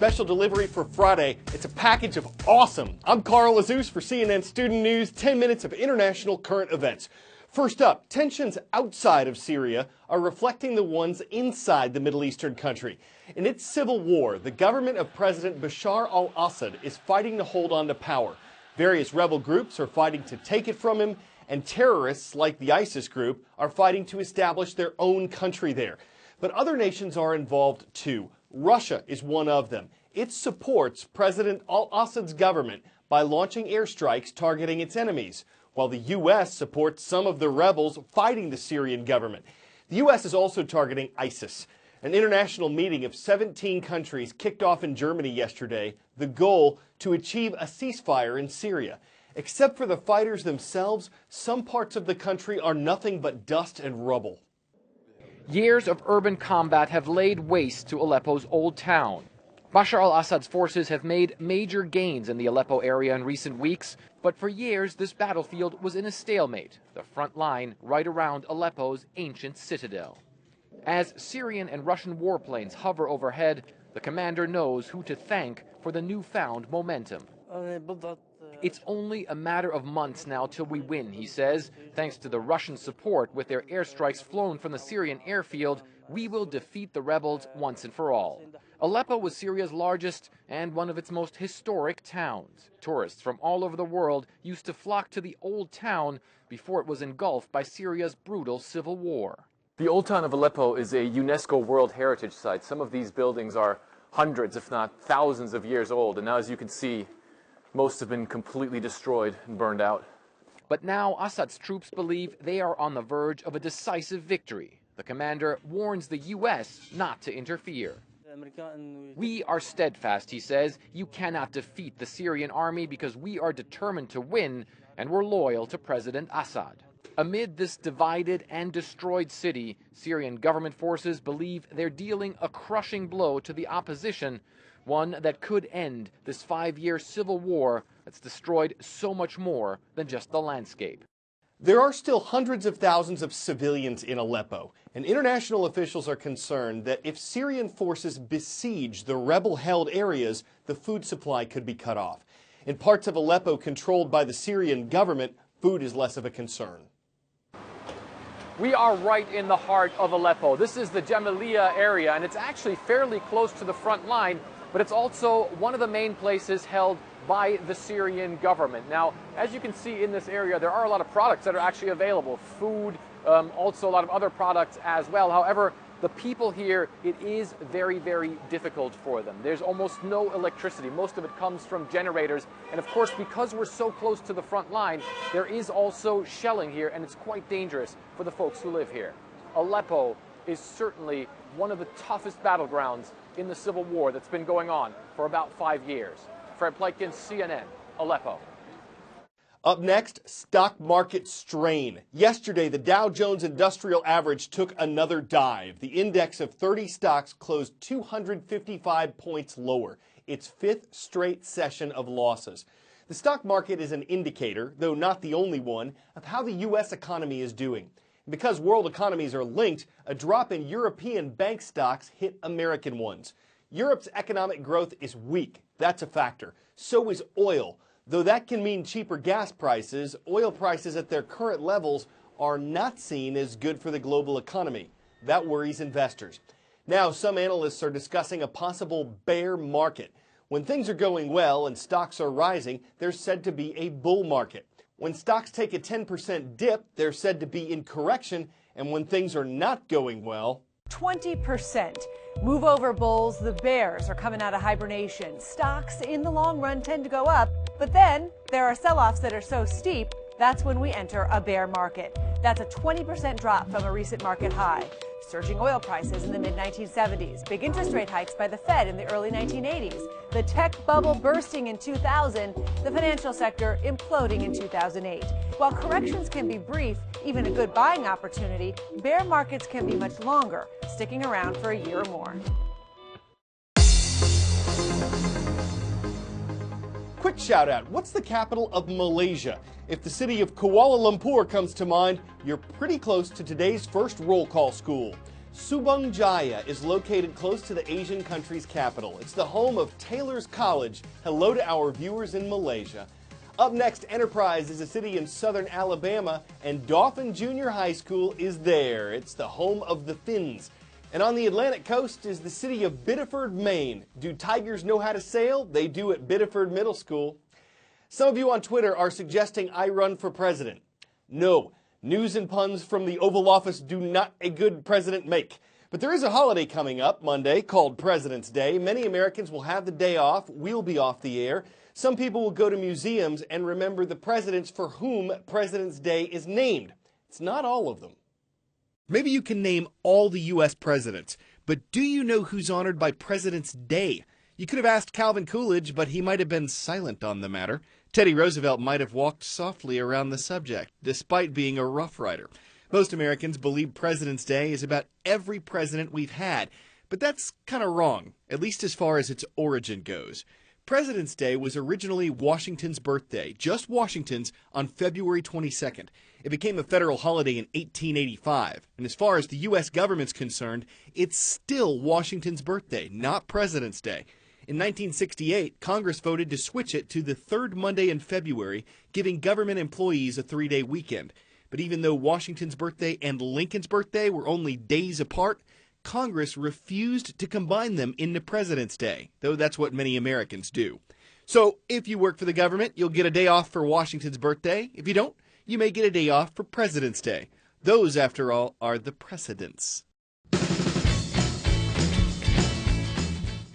Special delivery for Friday. It's a package of awesome. I'm Carl Azus for CNN Student News, 10 minutes of international current events. First up, tensions outside of Syria are reflecting the ones inside the Middle Eastern country. In its civil war, the government of President Bashar al-Assad is fighting to hold on to power. Various rebel groups are fighting to take it from him, and terrorists like the ISIS group are fighting to establish their own country there. But other nations are involved too. Russia is one of them. It supports President al-Assad's government by launching airstrikes targeting its enemies, while the U.S. supports some of the rebels fighting the Syrian government. The U.S. is also targeting ISIS. An international meeting of 17 countries kicked off in Germany yesterday, the goal to achieve a ceasefire in Syria. Except for the fighters themselves, some parts of the country are nothing but dust and rubble. Years of urban combat have laid waste to Aleppo's old town. Bashar al-Assad's forces have made major gains in the Aleppo area in recent weeks, but for years this battlefield was in a stalemate, the front line right around Aleppo's ancient citadel. As Syrian and Russian warplanes hover overhead, the commander knows who to thank for the newfound momentum. It's only a matter of months now till we win, he says. Thanks to the Russian support with their airstrikes flown from the Syrian airfield, we will defeat the rebels once and for all. Aleppo was Syria's largest and one of its most historic towns. Tourists from all over the world used to flock to the old town before it was engulfed by Syria's brutal civil war. The old town of Aleppo is a UNESCO World Heritage Site. Some of these buildings are hundreds, if not thousands of years old, and now, as you can see, most have been completely destroyed and burned out. But now Assad's troops believe they are on the verge of a decisive victory. The commander warns the U.S. not to interfere. We are steadfast, he says. You cannot defeat the Syrian army because we are determined to win, and we're loyal to President Assad. Amid this divided and destroyed city, Syrian government forces believe they're dealing a crushing blow to the opposition, one that could end this 5-year civil war that's destroyed so much more than just the landscape. There are still hundreds of thousands of civilians in Aleppo, and international officials are concerned that if Syrian forces besiege the rebel-held areas, the food supply could be cut off. In parts of Aleppo controlled by the Syrian government, food is less of a concern. We are right in the heart of Aleppo. This is the Jemaliya area, and it's actually fairly close to the front line, but it's also one of the main places held by the Syrian government. Now, as you can see in this area, there are a lot of products that are actually available. Food, also a lot of other products as well. However, the people here, it is very, very difficult for them. There's almost no electricity. Most of it comes from generators. And of course, because we're so close to the front line, there is also shelling here, and it's quite dangerous for the folks who live here. Aleppo is certainly one of the toughest battlegrounds in the civil war that's been going on for about 5 years. Fred Pleitkin, CNN, Aleppo. Up next, stock market strain. Yesterday, the Dow Jones Industrial Average took another dive. The index of 30 stocks closed 255 points lower, its fifth straight session of losses. The stock market is an indicator, though not the only one, of how the U.S. economy is doing. Because world economies are linked, a drop in European bank stocks hit American ones. Europe's economic growth is weak. That's a factor. So is oil. Though that can mean cheaper gas prices, oil prices at their current levels are not seen as good for the global economy. That worries investors. Now, some analysts are discussing a possible bear market. When things are going well and stocks are rising, there's said to be a bull market. When stocks take a 10% dip, they're said to be in correction. And when things are not going well, 20%. Move over bulls, the bears are coming out of hibernation. Stocks in the long run tend to go up, but then there are sell-offs that are so steep, that's when we enter a bear market. That's a 20% drop from a recent market high. Surging oil prices in the mid-1970s, big interest rate hikes by the Fed in the early 1980s, the tech bubble bursting in 2000, the financial sector imploding in 2008. While corrections can be brief, even a good buying opportunity, bear markets can be much longer, sticking around for a year or more. Quick shout out, what's the capital of Malaysia? If the city of Kuala Lumpur comes to mind, you're pretty close to today's first roll call school. Subang Jaya is located close to the Asian country's capital. It's the home of Taylor's College. Hello to our viewers in Malaysia. Up next, Enterprise is a city in southern Alabama, and Dauphin Junior High School is there. It's the home of the Finns. And on the Atlantic coast is the city of Biddeford, Maine. Do tigers know how to sail? They do at Biddeford Middle School. Some of you on Twitter are suggesting I run for president. No. News and puns from the Oval Office do not a good president make. But there is a holiday coming up Monday called President's Day. Many Americans will have the day off. We'll be off the air. Some people will go to museums and remember the presidents for whom President's Day is named. It's not all of them. Maybe you can name all the U.S. presidents, but do you know who's honored by President's Day? You could have asked Calvin Coolidge, but he might have been silent on the matter. Teddy Roosevelt might have walked softly around the subject, despite being a Rough Rider. Most Americans believe President's Day is about every president we've had, but that's kind of wrong, at least as far as its origin goes. President's Day was originally Washington's birthday, just Washington's, on February 22nd. It became a federal holiday in 1885, and as far as the U.S. government's concerned, it's still Washington's birthday, not President's Day. In 1968, Congress voted to switch it to the third Monday in February, giving government employees a 3-day weekend. But even though Washington's birthday and Lincoln's birthday were only days apart, Congress refused to combine them into President's Day, though that's what many Americans do. So if you work for the government, you'll get a day off for Washington's birthday. If you don't, you may get a day off for President's Day. Those, after all, are the precedents.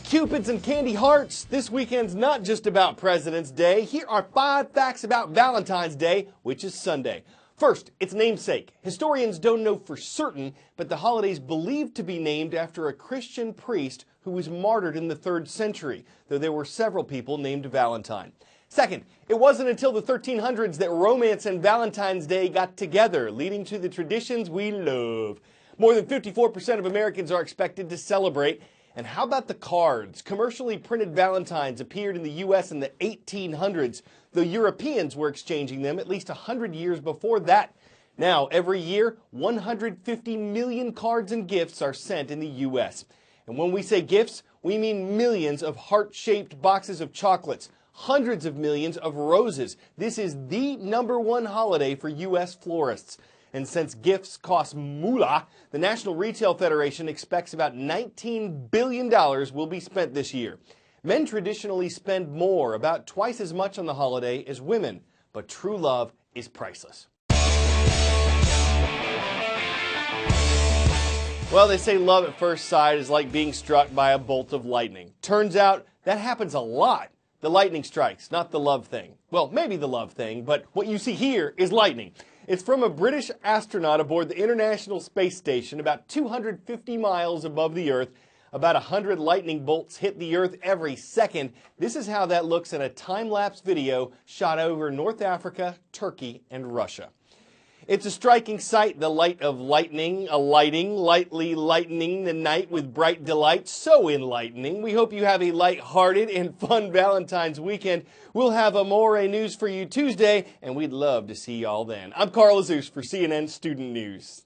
Cupids and candy hearts, this weekend's not just about President's Day. Here are 5 facts about Valentine's Day, which is Sunday. First, its namesake. Historians don't know for certain, but the holiday's believed to be named after a Christian priest who was martyred in the 3rd century, though there were several people named Valentine. Second, it wasn't until the 1300s that romance and Valentine's Day got together, leading to the traditions we love. More than 54% of Americans are expected to celebrate. And how about the cards? Commercially printed Valentines appeared in the U.S. in the 1800s, though Europeans were exchanging them at least 100 years before that. Now, every year, 150 million cards and gifts are sent in the U.S. And when we say gifts, we mean millions of heart-shaped boxes of chocolates, hundreds of millions of roses. This is the #1 holiday for U.S. florists. And since gifts cost moolah, the National Retail Federation expects about $19 billion will be spent this year. Men traditionally spend more, about twice as much on the holiday as women, but true love is priceless. Well, they say love at first sight is like being struck by a bolt of lightning. Turns out that happens a lot. The lightning strikes, not the love thing. Well, maybe the love thing, but what you see here is lightning. It's from a British astronaut aboard the International Space Station about 250 miles above the Earth. About 100 lightning bolts hit the Earth every second. This is how that looks in a time-lapse video shot over North Africa, Turkey, and Russia. It's a striking sight, the light of lightning, alighting, lightly lightening the night with bright delight. So enlightening. We hope you have a light-hearted and fun Valentine's weekend. We'll have Amore news for you Tuesday, and we'd love to see y'all then. I'm Carl Azus for CNN Student News.